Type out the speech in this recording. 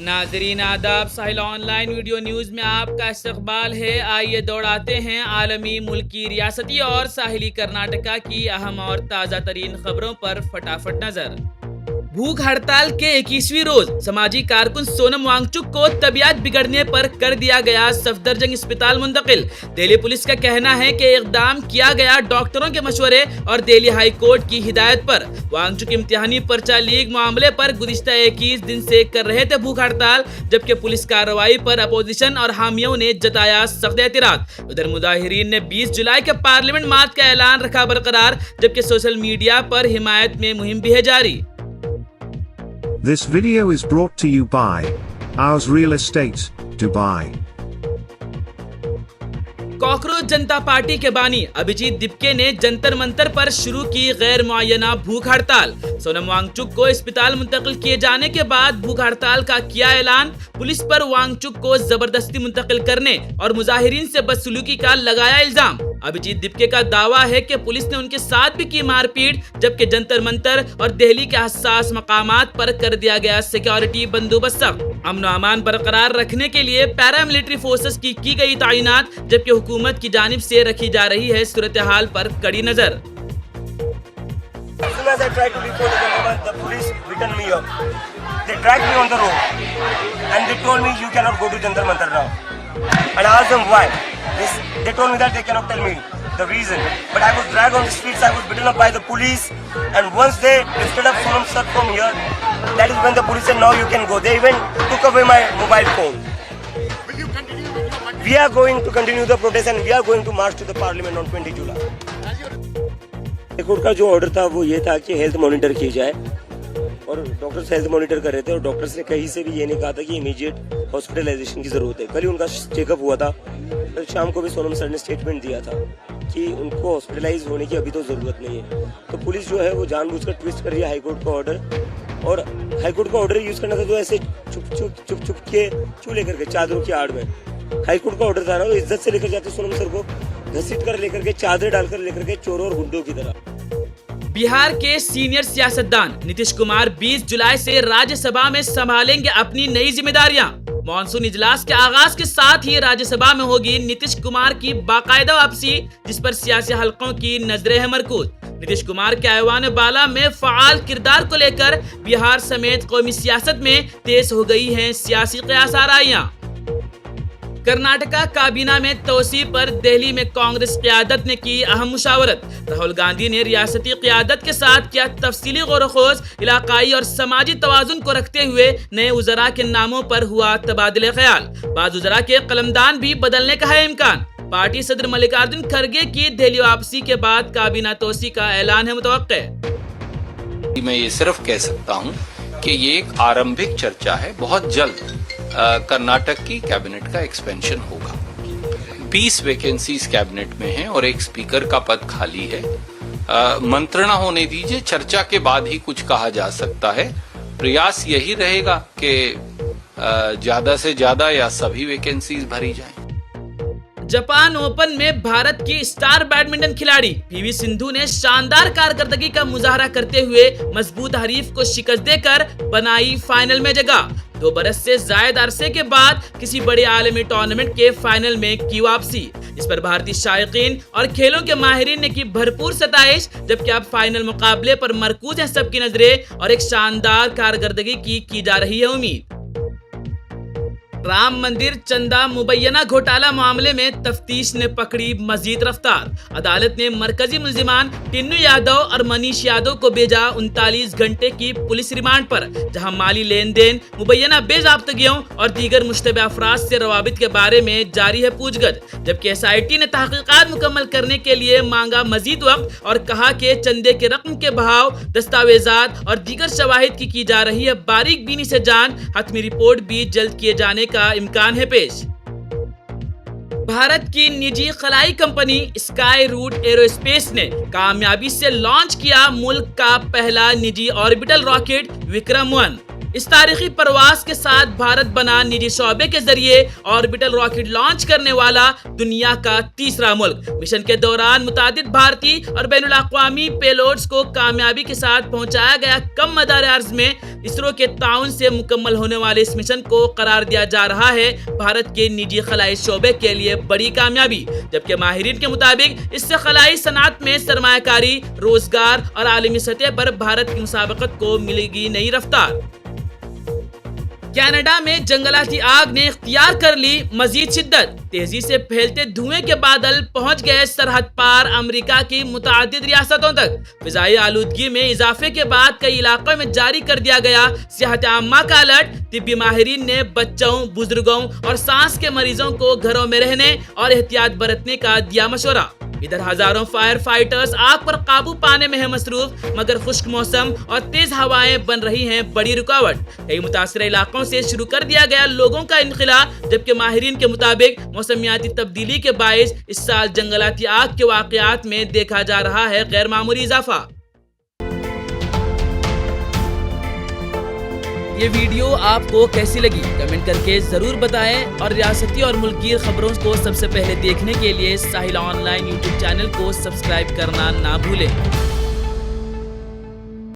ناظرین آداب، ساحل on line video news میں آپ کا استقبال ہے۔ آئیے دوڑاتے ہیں عالمی، ملکی، ریاستی اور ساحلی کرناٹکا کی اہم اور تازہ ترین خبروں پر فٹافٹ نظر۔ بھوک ہڑتال کے 21ویں روز سماجی کارکن سونم وانگچک کو طبیعت بگڑنے پر کر دیا گیا صفدرجنگ اسپتال منتقل۔ دہلی پولیس کا کہنا ہے کہ اقدام کیا گیا ڈاکٹروں کے مشورے اور دہلی ہائی کورٹ کی ہدایت پر۔ وانگچک امتحانی پرچہ لیک معاملے پر گزشتہ 21 دن سے کر رہے تھے بھوک ہڑتال، جبکہ پولیس کارروائی پر اپوزیشن اور حامیوں نے جتایا سخت اعتراض۔ ادھر مظاہرین نے 20 جولائی کے پارلیمنٹ مارچ کا اعلان رکھا برقرار، جبکہ سوشل میڈیا پر حمایت میں مہم بھی ہے جاری۔ This video is brought to you by Ours Real Estate, Dubai. Cockroach Janta party کے بانی ابھیجیت دپکے نے جنتر منتر پر شروع کی غیر معینہ بھوک ہڑتال۔ سونم وانگچک کو اسپتال منتقل کیے جانے کے بعد بھوک ہڑتال کا کیا اعلان۔ پولیس پر وانگچک کو زبردستی منتقل کرنے اور مظاہرین سے بدسلوکی کا لگایا الزام۔ ابھیجیت دپکے کا دعویٰ ہے کہ پولیس نے ان کے ساتھ بھی کی مار پیٹ، جبکہ جنتر منتر اور دہلی کے حساس مقامات پر کر دیا گیا سیکیورٹی بندوبست سخت۔ امن و امان برقرار رکھنے کے لیے پیراملٹری فورسز کی گئی تعینات، جبکہ حکومت کی جانب سے رکھی جا رہی ہے صورتحال پر کڑی نظر۔ They dragged me on the road and they told me you cannot go to Jantar Mantar now. And I asked them why. They told me that they cannot tell me the reason. But I was dragged on the streets, I was beaten up by the police. And once they lifted up Sonam sir from here, that is when the police said now you can go. They even took away my mobile phone. Will you continue with your march? We are going to continue the protest and we are going to march to the parliament on 20 July. Court کا جو order تھا وہ یہ تھا کہ health monitor کی جائے، اور ڈاکٹرز ہیلتھ مانیٹر کر رہے تھے، اور ڈاکٹرز نے کہیں سے بھی یہ نہیں کہا تھا کہ امیڈیٹ ہاسپٹلائزیشن کی ضرورت ہے۔ کل ہی ان کا چیک اپ ہوا تھا، کل شام کو بھی سونم سر نے اسٹیٹمنٹ دیا تھا کہ ان کو ہاسپٹلائز ہونے کی ابھی تو ضرورت نہیں ہے۔ تو پولیس جو ہے وہ جان بوجھ کر ٹویسٹ کر رہی ہے ہائی کورٹ کا آرڈر، اور ہائی کورٹ کا آرڈر یوز کرنا تھا تو ایسے چھپ کے کیوں لے کر کے چادروں کی آڑ میں۔ ہائی کورٹ کا آرڈر تھا نا، وہ عزت سے لے کر جاتے سونم سر کو، گھسیٹ کر لے کر کے چادر ڈال کر لے کر کے چوروں اور گنڈوں کی طرح۔ بہار کے سینئر سیاستدان نتیش کمار 20 جولائی سے راجیہ سبھا میں سنبھالیں گے اپنی نئی ذمہ داریاں۔ مانسون اجلاس کے آغاز کے ساتھ ہی راجیہ سبھا میں ہوگی نتیش کمار کی باقاعدہ واپسی، جس پر سیاسی حلقوں کی نظریں ہیں مرکوز۔ نتیش کمار کے ایوان بالا میں فعال کردار کو لے کر بہار سمیت قومی سیاست میں تیز ہو گئی ہیں سیاسی قیاس آرائیاں۔ کرناٹکا کابینہ میں توسیع پر دہلی میں کانگریس قیادت نے کی اہم مشاورت۔ راہل گاندھی نے ریاستی قیادت کے ساتھ کیا تفصیلی غور و خوض۔ علاقائی اور سماجی توازن کو رکھتے ہوئے نئے وزراء کے ناموں پر ہوا تبادلہ خیال۔ بعض وزراء کے قلمدان بھی بدلنے کا ہے امکان۔ پارٹی صدر ملکاردجن کھڑگے کی دہلی واپسی کے بعد کابینہ توسیع کا اعلان ہے متوقع۔ میں یہ صرف کہہ سکتا ہوں کہ یہ ایک آرمبھک چرچا ہے، بہت جلد کرناٹک کی کیبنٹ کا ایکسپینشن ہوگا۔ 20 ویکنسیز کیبنٹ میں ہیں اور ایک اسپیکر کا پد خالی ہے۔ منترنا ہونے دیجئے، چرچا کے بعد ہی کچھ کہا جا سکتا ہے۔ پریاس یہی رہے گا کہ زیادہ سے زیادہ یا سبھی ویکنسیز بھری جائیں۔ جاپان اوپن میں بھارت کی اسٹار بیڈمنٹن کھلاڑی پی وی سندھو نے شاندار کارکردگی کا مظاہرہ کرتے ہوئے مضبوط حریف کو شکست دے کر بنائی فائنل میں جگہ۔ 2 برس سے زائد عرصے کے بعد کسی بڑے عالمی ٹورنامنٹ کے فائنل میں کی واپسی، اس پر بھارتی شائقین اور کھیلوں کے ماہرین نے کی بھرپور ستائش، جبکہ اب فائنل مقابلے پر مرکوز ہیں سب کی نظریں اور ایک شاندار کارکردگی کی جا رہی ہے امید۔ رام مندر چندہ مبینہ گھوٹالہ معاملے میں تفتیش نے پکڑی مزید رفتار۔ عدالت نے مرکزی ملزمان ٹینو یادو اور منیش یادو کو بھیجا 39 گھنٹے کی پولیس ریمانڈ پر، جہاں مالی لین دین، مبینہ بے ضابطگیوں اور دیگر مشتبہ افراد سے روابط کے بارے میں جاری ہے پوچھ گچھ، جبکہ SIT نے تحقیقات مکمل کرنے کے لیے مانگا مزید وقت اور کہا کہ چندے کے رقم کے بہاؤ، دستاویزات اور دیگر شواہد کی جا رہی ہے باریک بینی سے جانچ۔ حتمی رپورٹ بھی جلد کیے جانے کا امکان ہے پیش۔ بھارت کی نجی خلائی کمپنی اسکائی روٹ ایرو اسپیس نے کامیابی سے لانچ کیا ملک کا پہلا نجی آربیٹل راکٹ وکرم 1۔ اس تاریخی پرواز کے ساتھ بھارت بنا نجی شعبے کے ذریعے آربیٹل راکٹ لانچ کرنے والا دنیا کا تیسرا ملک۔ مشن کے دوران متعدد بھارتی اور بین الاقوامی پیلوٹس کو کامیابی کے ساتھ پہنچایا گیا۔ کم مدار عرض میں اسرو کے تعاون سے مکمل ہونے والے اس مشن کو قرار دیا جا رہا ہے بھارت کے نجی خلائی شعبے کے لیے بڑی کامیابی، جبکہ ماہرین کے مطابق اس سے خلائی صنعت میں سرمایہ کاری، روزگار اور عالمی سطح پر بھارت کی مسابقت کو ملے گی نئی رفتار۔ کینیڈا میں جنگلاتی آگ نے اختیار کر لی مزید شدت۔ تیزی سے پھیلتے دھوئیں کے بادل پہنچ گئے سرحد پار امریکہ کی متعدد ریاستوں تک۔ فضائی آلودگی میں اضافے کے بعد کئی علاقوں میں جاری کر دیا گیا صحت عامہ کا الرٹ۔ طبی ماہرین نے بچوں، بزرگوں اور سانس کے مریضوں کو گھروں میں رہنے اور احتیاط برتنے کا دیا مشورہ۔ ادھر ہزاروں فائر فائٹرز آگ پر قابو پانے میں ہیں مصروف، مگر خشک موسم اور تیز ہوائیں بن رہی ہیں بڑی رکاوٹ۔ کئی متاثرہ علاقوں سے شروع کر دیا گیا لوگوں کا انخلاء، جبکہ ماہرین کے مطابق موسمیاتی تبدیلی کے باعث اس سال جنگلاتی آگ کے واقعات میں دیکھا جا رہا ہے غیر معمولی اضافہ۔ یہ ویڈیو آپ کو کیسی لگی کمنٹ کر کے ضرور بتائیں، اور ریاستی اور ملکی خبروں کو سب سے پہلے دیکھنے کے لیے ساحل آن لائن یوٹیوب چینل کو سبسکرائب کرنا نہ بھولیں۔